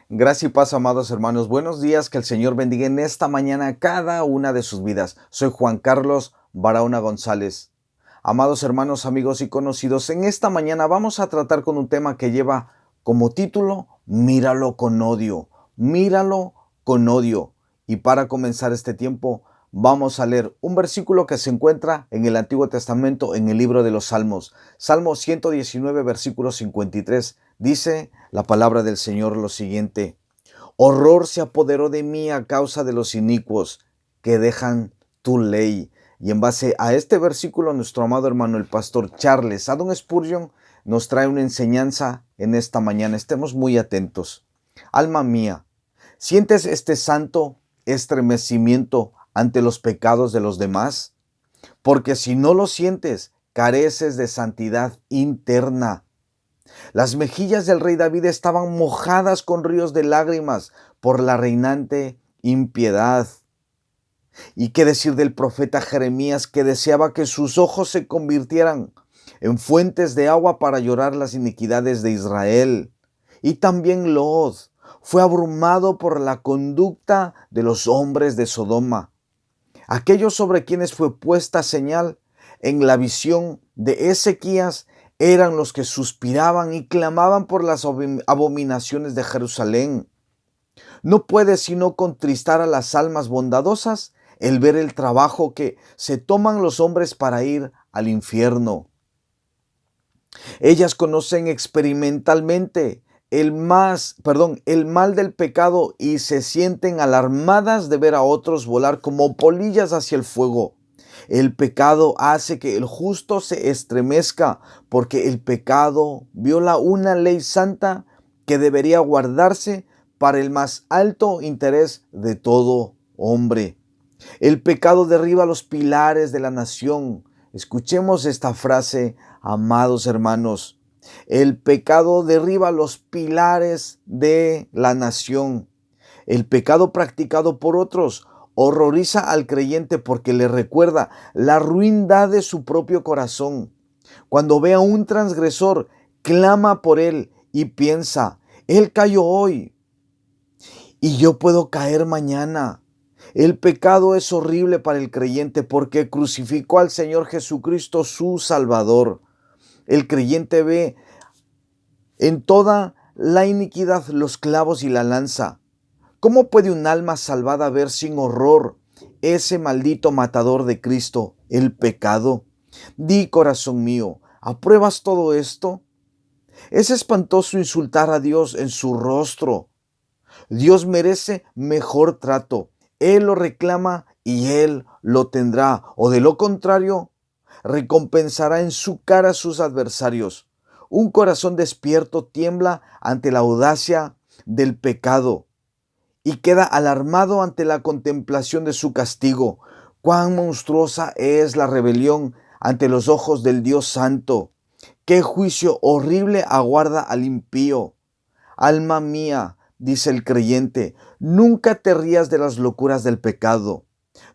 Gracia y paz, amados hermanos. Buenos días, que el Señor bendiga en esta mañana cada una de sus vidas. Soy Juan Carlos Barahona González. Amados hermanos, amigos y conocidos, en esta mañana vamos a tratar con un tema que lleva como título, Míralo con odio. Míralo con odio. Y para comenzar este tiempo, vamos a leer un versículo que se encuentra en el Antiguo Testamento, en el libro de los Salmos. Salmo 119, versículo 53. Dice la palabra del Señor lo siguiente: horror se apoderó de mí a causa de los inicuos que dejan tu ley. Y en base a este versículo, nuestro amado hermano, el pastor Charles Haddon Spurgeon, nos trae una enseñanza en esta mañana. Estemos muy atentos. Alma mía, ¿sientes este santo estremecimiento ante los pecados de los demás? Porque si no lo sientes, careces de santidad interna. Las mejillas del rey David estaban mojadas con ríos de lágrimas por la reinante impiedad. ¿Y qué decir del profeta Jeremías, que deseaba que sus ojos se convirtieran en fuentes de agua para llorar las iniquidades de Israel? Y también Lot fue abrumado por la conducta de los hombres de Sodoma, aquellos sobre quienes fue puesta señal en la visión de Ezequías. Eran los que suspiraban y clamaban por las abominaciones de Jerusalén. No puede sino contristar a las almas bondadosas el ver el trabajo que se toman los hombres para ir al infierno. Ellas conocen experimentalmente el mal del pecado y se sienten alarmadas de ver a otros volar como polillas hacia el fuego. El pecado hace que el justo se estremezca, porque el pecado viola una ley santa que debería guardarse para el más alto interés de todo hombre. El pecado derriba los pilares de la nación. Escuchemos esta frase, amados hermanos. El pecado derriba los pilares de la nación. El pecado practicado por otros horroriza al creyente porque le recuerda la ruindad de su propio corazón. Cuando ve a un transgresor, clama por él y piensa: él cayó hoy y yo puedo caer mañana. El pecado es horrible para el creyente porque crucificó al Señor Jesucristo, su Salvador. El creyente ve en toda la iniquidad los clavos y la lanza. ¿Cómo puede un alma salvada ver sin horror ese maldito matador de Cristo, el pecado? Di, corazón mío, ¿apruebas todo esto? Es espantoso insultar a Dios en su rostro. Dios merece mejor trato. Él lo reclama y Él lo tendrá. O de lo contrario, recompensará en su cara a sus adversarios. Un corazón despierto tiembla ante la audacia del pecado y queda alarmado ante la contemplación de su castigo. Cuán monstruosa es la rebelión ante los ojos del Dios Santo. Qué juicio horrible aguarda al impío. Alma mía, dice el creyente, nunca te rías de las locuras del pecado.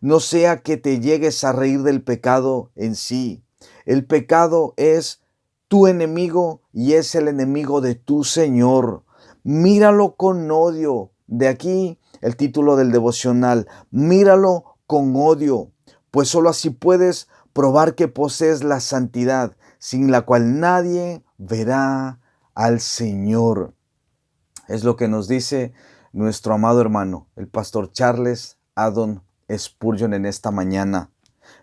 No sea que te llegues a reír del pecado en sí. El pecado es tu enemigo y es el enemigo de tu Señor. Míralo con odio. De aquí el título del devocional: míralo con odio, pues sólo así puedes probar que posees la santidad, sin la cual nadie verá al Señor. Es lo que nos dice nuestro amado hermano, el pastor Charles Haddon Spurgeon, en esta mañana.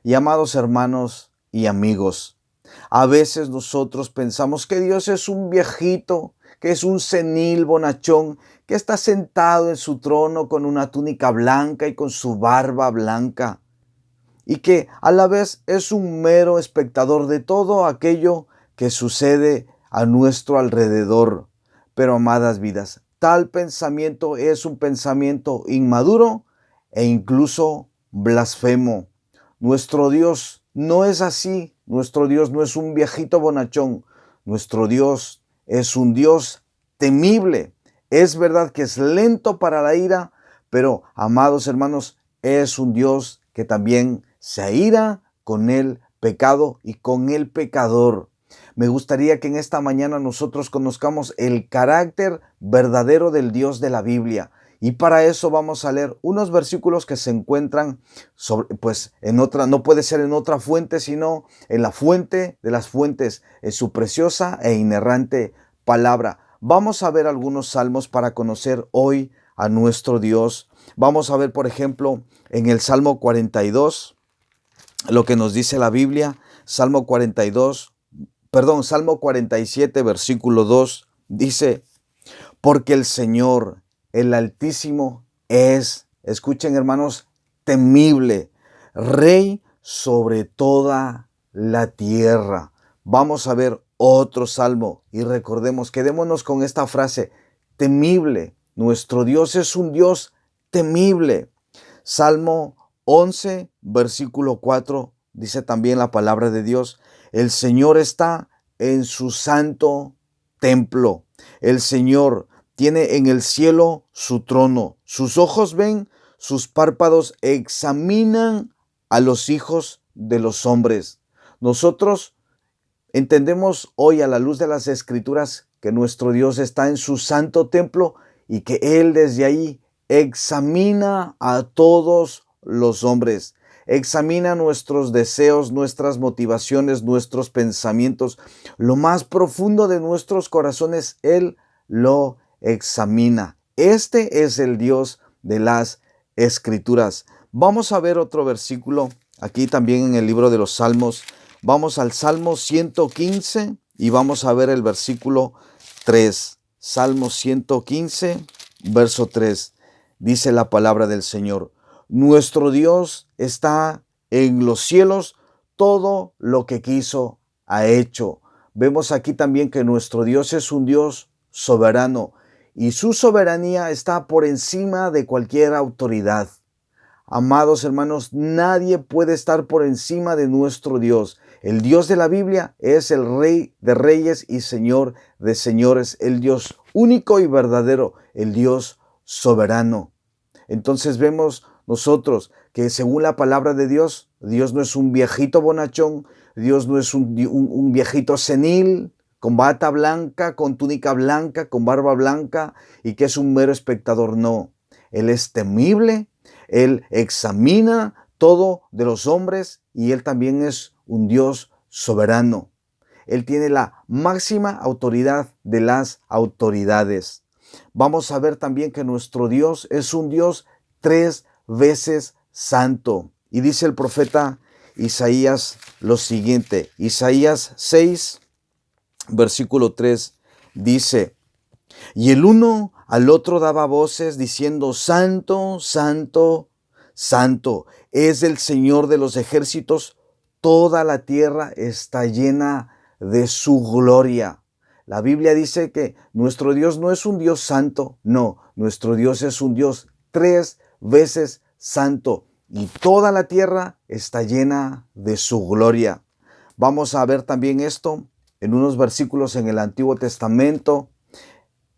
Y amados hermanos y amigos, a veces nosotros pensamos que Dios es un viejito, que es un senil bonachón, que está sentado en su trono con una túnica blanca y con su barba blanca, y que a la vez es un mero espectador de todo aquello que sucede a nuestro alrededor. Pero, amadas vidas, tal pensamiento es un pensamiento inmaduro e incluso blasfemo. Nuestro Dios no es así. Nuestro Dios no es un viejito bonachón. Nuestro Dios es un Dios temible. Es verdad que es lento para la ira, pero, amados hermanos, es un Dios que también se aira con el pecado y con el pecador. Me gustaría que en esta mañana nosotros conozcamos el carácter verdadero del Dios de la Biblia. Y para eso vamos a leer unos versículos que se encuentran en otra, no puede ser en otra fuente, sino en la fuente de las fuentes, en su preciosa e inerrante palabra. Vamos a ver algunos salmos para conocer hoy a nuestro Dios. Vamos a ver, por ejemplo, en el Salmo 42, lo que nos dice la Biblia. Salmo 47, versículo 2, dice: porque el Señor, el Altísimo, escuchen hermanos, temible, Rey sobre toda la tierra. Vamos a ver otro salmo y recordemos, quedémonos con esta frase: temible. Nuestro Dios es un Dios temible. Salmo 11, versículo 4, dice también la palabra de Dios: el Señor está en su santo templo. El Señor tiene en el cielo su trono. Sus ojos ven, sus párpados examinan a los hijos de los hombres. Nosotros entendemos hoy a la luz de las Escrituras que nuestro Dios está en su santo templo y que Él desde ahí examina a todos los hombres. Examina nuestros deseos, nuestras motivaciones, nuestros pensamientos. Lo más profundo de nuestros corazones, Él lo examina. Este es el Dios de las Escrituras. Vamos a ver otro versículo aquí también en el libro de los Salmos. Vamos al Salmo 115 y vamos a ver el versículo 3. Salmo 115, verso 3. Dice la palabra del Señor: nuestro Dios está en los cielos, todo lo que quiso ha hecho. Vemos aquí también que nuestro Dios es un Dios soberano y su soberanía está por encima de cualquier autoridad. Amados hermanos, nadie puede estar por encima de nuestro Dios. El Dios de la Biblia es el Rey de reyes y Señor de señores, el Dios único y verdadero, el Dios soberano. Entonces vemos nosotros que según la palabra de Dios, Dios no es un viejito bonachón, Dios no es un viejito senil, con bata blanca, con túnica blanca, con barba blanca y que es un mero espectador. No, Él es temible, Él examina todo de los hombres y Él también es un Dios soberano. Él tiene la máxima autoridad de las autoridades. Vamos a ver también que nuestro Dios es un Dios 3 veces santo. Y dice el profeta Isaías lo siguiente. Isaías 6, versículo 3, dice: y el uno al otro daba voces diciendo: santo, santo, santo es el Señor de los ejércitos, toda la tierra está llena de su gloria. La Biblia dice que nuestro Dios no es un Dios santo, no, nuestro Dios es un Dios 3 veces santo y toda la tierra está llena de su gloria. Vamos a ver también esto en unos versículos en el Antiguo Testamento.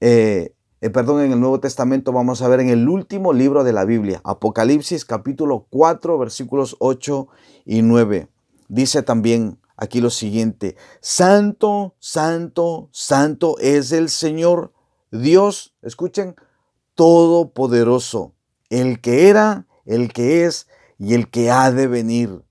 En el Nuevo Testamento vamos a ver en el último libro de la Biblia, Apocalipsis capítulo 4, versículos 8 y 9. Dice también aquí lo siguiente: santo, santo, santo es el Señor Dios, escuchen, todopoderoso, el que era, el que es y el que ha de venir.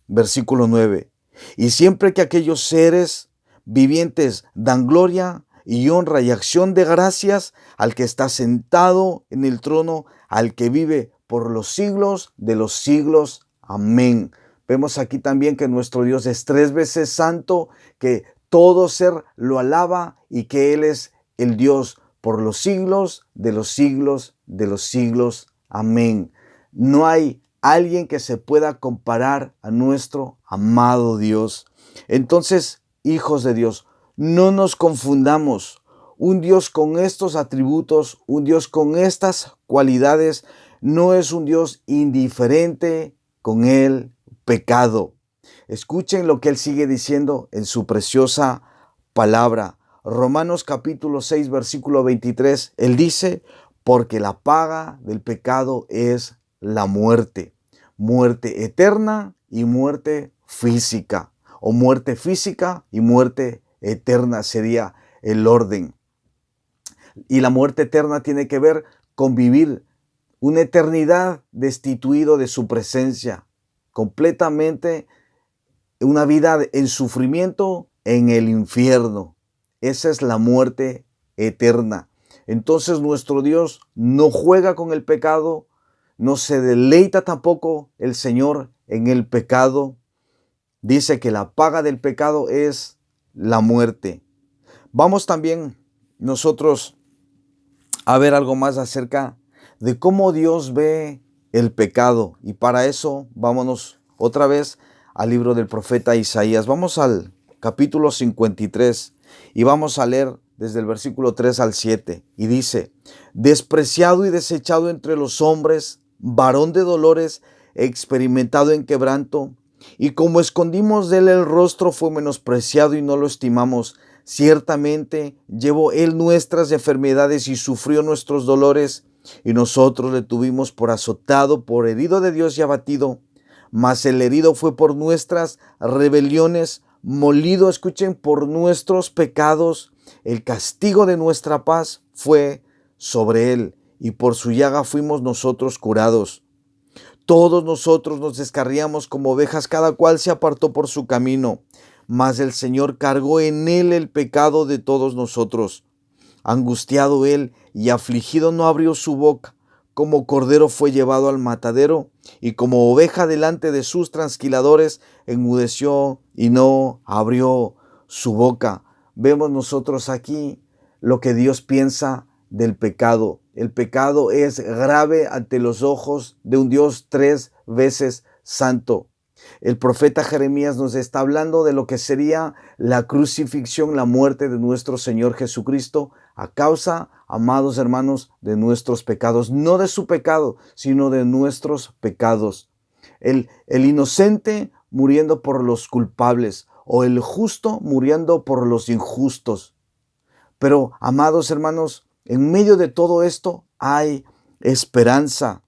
Versículo 9. Y siempre que aquellos seres vivientes dan gloria y honra y acción de gracias al que está sentado en el trono, al que vive por los siglos de los siglos. Amén. Vemos aquí también que nuestro Dios es 3 veces santo, que todo ser lo alaba y que Él es el Dios por los siglos de los siglos de los siglos. Amén. No hay alguien que se pueda comparar a nuestro amado Dios. Entonces, hijos de Dios, no nos confundamos. Un Dios con estos atributos, un Dios con estas cualidades, no es un Dios indiferente con el pecado. Escuchen lo que Él sigue diciendo en su preciosa palabra. Romanos capítulo 6, versículo 23, Él dice: porque la paga del pecado es la muerte, muerte eterna y muerte física. o muerte física y muerte eterna sería el orden. Y la muerte eterna tiene que ver con vivir una eternidad destituido de su presencia, completamente una vida en sufrimiento en el infierno. Esa es la muerte eterna. Entonces nuestro Dios no juega con el pecado, no se deleita tampoco el Señor en el pecado. Dice que la paga del pecado es la muerte. Vamos también nosotros a ver algo más acerca de cómo Dios ve el pecado. Y para eso vámonos otra vez al libro del profeta Isaías. Vamos al capítulo 53 y vamos a leer desde el versículo 3 al 7. Y dice: despreciado y desechado entre los hombres, varón de dolores, experimentado en quebranto, y como escondimos de él el rostro, fue menospreciado y no lo estimamos. Ciertamente llevó él nuestras enfermedades y sufrió nuestros dolores, y nosotros le tuvimos por azotado, por herido de Dios y abatido. Mas el herido fue por nuestras rebeliones, molido, escuchen, por nuestros pecados. El castigo de nuestra paz fue sobre él, y por su llaga fuimos nosotros curados. Todos nosotros nos descarriamos como ovejas, cada cual se apartó por su camino, mas el Señor cargó en él el pecado de todos nosotros. Angustiado él y afligido no abrió su boca. Como cordero fue llevado al matadero, y como oveja delante de sus trasquiladores, enmudeció y no abrió su boca. Vemos nosotros aquí lo que Dios piensa del pecado. El pecado es grave ante los ojos de un Dios 3 veces santo. El profeta Jeremías nos está hablando de lo que sería la crucifixión, la muerte de nuestro Señor Jesucristo a causa, amados hermanos, de nuestros pecados. No de su pecado, sino de nuestros pecados. El inocente muriendo por los culpables, o el justo muriendo por los injustos. Pero, amados hermanos, en medio de todo esto hay esperanza.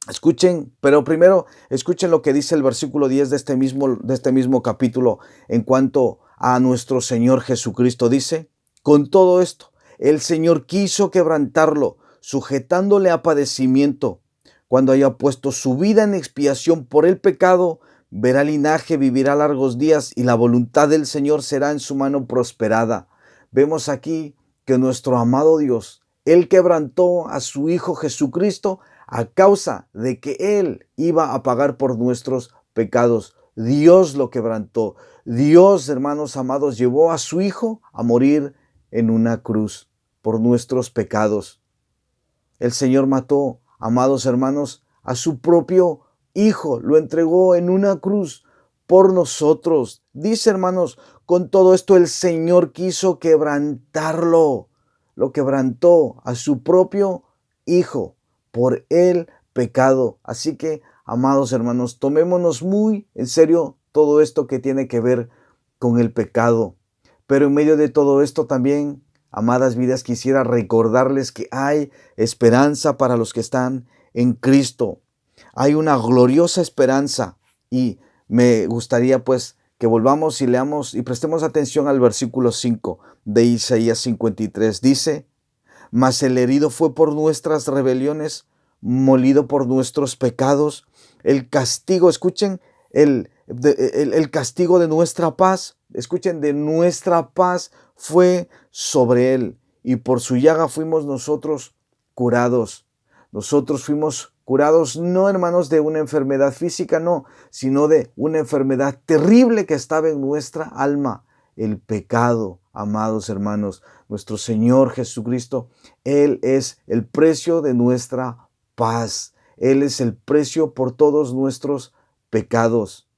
Escuchen, pero primero escuchen lo que dice el versículo 10 de este mismo capítulo en cuanto a nuestro Señor Jesucristo. Dice: con todo esto, el Señor quiso quebrantarlo, sujetándole a padecimiento. Cuando haya puesto su vida en expiación por el pecado, verá linaje, vivirá largos días, y la voluntad del Señor será en su mano prosperada. Vemos aquí que nuestro amado Dios, Él quebrantó a su Hijo Jesucristo a causa de que Él iba a pagar por nuestros pecados. Dios lo quebrantó. Dios, hermanos amados, llevó a su Hijo a morir en una cruz por nuestros pecados. El Señor mató, amados hermanos, a su propio Hijo. Lo entregó en una cruz por nosotros. Dice, hermanos, con todo esto el Señor quiso quebrantarlo. Lo quebrantó a su propio Hijo por el pecado. Así que, amados hermanos, tomémonos muy en serio todo esto que tiene que ver con el pecado. Pero en medio de todo esto también, amadas vidas, quisiera recordarles que hay esperanza para los que están en Cristo. Hay una gloriosa esperanza, y me gustaría pues que volvamos y leamos y prestemos atención al versículo 5 de Isaías 53. Dice: mas el herido fue por nuestras rebeliones, molido por nuestros pecados. El castigo, escuchen, el castigo de nuestra paz, escuchen, de nuestra paz fue sobre él, y por su llaga fuimos nosotros curados. Nosotros fuimos curados, no, hermanos, de una enfermedad física, no, sino de una enfermedad terrible que estaba en nuestra alma, el pecado. Amados hermanos, nuestro Señor Jesucristo, Él es el precio de nuestra paz. Él es el precio por todos nuestros pecados.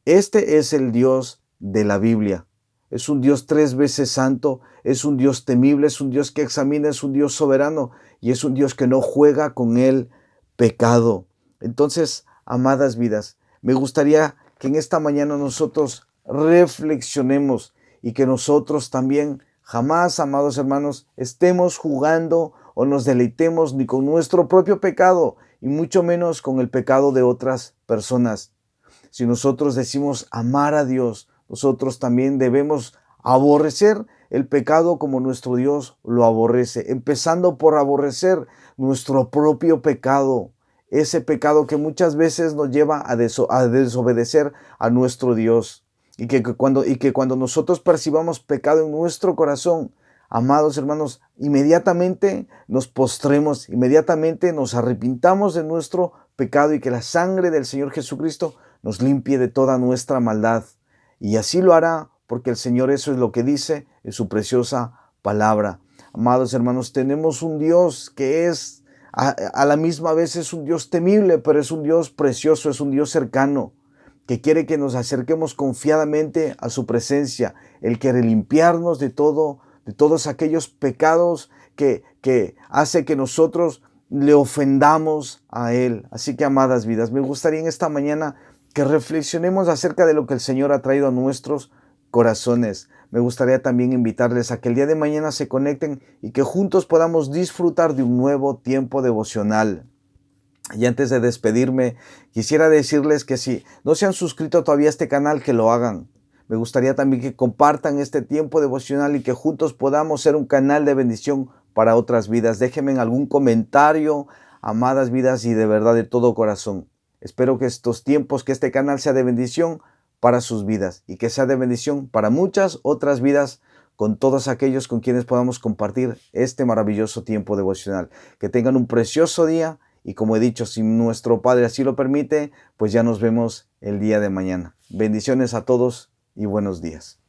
Este es el Dios de la Biblia. Es un Dios 3 veces santo, es un Dios temible, es un Dios que examina, es un Dios soberano, y es un Dios que no juega con el pecado. Entonces, amadas vidas, me gustaría que en esta mañana nosotros reflexionemos y que nosotros también jamás, amados hermanos, estemos jugando o nos deleitemos ni con nuestro propio pecado, y mucho menos con el pecado de otras personas. si nosotros decimos amar a Dios, nosotros también debemos aborrecer el pecado como nuestro Dios lo aborrece, empezando por aborrecer nuestro propio pecado, ese pecado que muchas veces nos lleva a desobedecer a nuestro Dios. Y que cuando nosotros percibamos pecado en nuestro corazón, amados hermanos, inmediatamente nos postremos, inmediatamente nos arrepintamos de nuestro pecado y que la sangre del Señor Jesucristo nos limpie de toda nuestra maldad. Y así lo hará, porque el Señor eso es lo que dice en su palabra. Amados hermanos, tenemos un Dios que es a la misma vez es un Dios temible, pero es un Dios precioso, es un Dios cercano, que quiere que nos acerquemos confiadamente a su presencia. Él quiere limpiarnos de todos aquellos pecados que hace que nosotros le ofendamos a Él. Así que, amadas vidas, me gustaría en esta mañana que reflexionemos acerca de lo que el Señor ha traído a nuestros corazones. Me gustaría también invitarles a que el día de mañana se conecten y que juntos podamos disfrutar de un nuevo tiempo devocional. Y antes de despedirme, quisiera decirles que si no se han suscrito todavía a este canal, que lo hagan. Me gustaría también que compartan este tiempo devocional y que juntos podamos ser un canal de bendición para otras vidas. Déjenme en algún comentario, amadas vidas, y de verdad de todo corazón. Espero que estos tiempos, que este canal sea de bendición para sus vidas y que sea de bendición para muchas otras vidas, con todos aquellos con quienes podamos compartir este maravilloso tiempo devocional. Que tengan un precioso día y, como he dicho, si nuestro Padre así lo permite, pues ya nos vemos el día de mañana. Bendiciones a todos y buenos días.